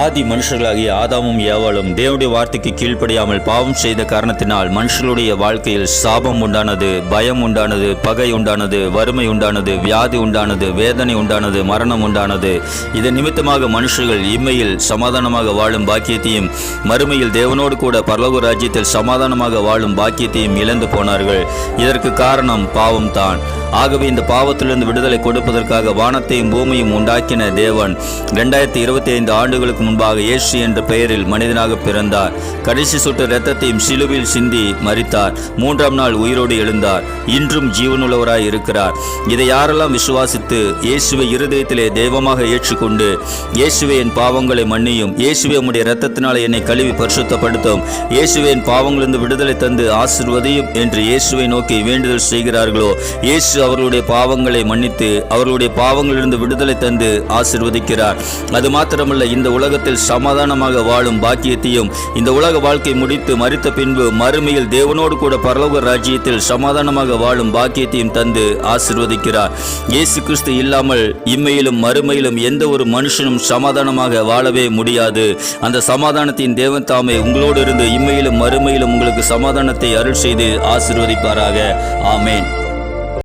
ஆதி மனுஷர்களாகிய ஆதாமும் ஏவாளும் தேவனுடைய வார்த்தைக்கு கீழ்ப்படியாமல் பாவம் செய்த காரணத்தினால் மனுஷர்களுடைய வாழ்க்கையில் சாபம் உண்டானது, பயம் உண்டானது, பகை உண்டானது, வறுமை உண்டானது, வியாதி உண்டானது, வேதனை உண்டானது, மரணம் உண்டானது. இதன் நிமித்தமாக மனுஷர்கள் இம்மையில் சமாதானமாக வாழும் பாக்கியத்தையும் மறுமையில் தேவனோடு கூட பரலோக ராஜ்யத்தில் சமாதானமாக வாழும் பாக்கியத்தையும் இழந்து போனார்கள். இதற்கு காரணம் பாவம் தான். ஆகவே இந்த பாவத்திலிருந்து விடுதலை கொடுப்பதற்காக வானத்தையும் பூமியும் உண்டாக்கின தேவன் 2025 ஆண்டுகளுக்கு முன்பாக இயேசு என்ற பெயரில் மனிதனாக பிறந்தார். கடைசி சொட்டு இரத்தத்தையும் சிலுவையில் சிந்தி மரித்தார். 3ஆம் நாள் உயிரோடு எழுந்தார். இன்றும் ஜீவனுள்ளவராய் இருக்கிறார். இதை யாரெல்லாம் விசுவாசித்து இயேசுவை இருதயத்திலே தெய்வமாக ஏற்றுக்கொண்டு, இயேசுவே என் பாவங்களை மன்னியும், இயேசுவே உம்முடைய இரத்தத்தினாலே என்னை கழுவி பரிசுத்தப்படுத்தும், இயேசுவே என் பாவங்களிலிருந்து விடுதலை தந்து ஆசீர்வதியும் என்று இயேசுவை நோக்கி வேண்டுதல் செய்கிறார்களோ, இயேசு அவர்களுடைய பாவங்களை மன்னித்து அவர்களுடைய பாவங்களிலிருந்து விடுதலை தந்து ஆசீர்வதிக்கிறார். அது மாத்திரமல்ல, இந்த உலகத்தில் சமாதானமாக வாழும் பாக்கியத்தையும், இந்த உலக வாழ்க்கை முடித்து மரித்த பின்பு மறுமையில் தேவனோடு கூட பரலோக ராஜ்யத்தில் சமாதானமாக வாழும் பாக்கியத்தையும் தந்து ஆசீர்வதிக்கிறார். இயேசு கிறிஸ்து இல்லாமல் இம்மையிலும் மறுமையிலும் எந்த ஒரு மனுஷனும் சமாதானமாக வாழவே முடியாது. அந்த சமாதானத்தின் தேவன் தாமே உங்களோடு இருந்து இம்மையிலும் மறுமையிலும் உங்களுக்கு சமாதானத்தை அருள் செய்து ஆசீர்வதிப்பாராக. ஆமேன்.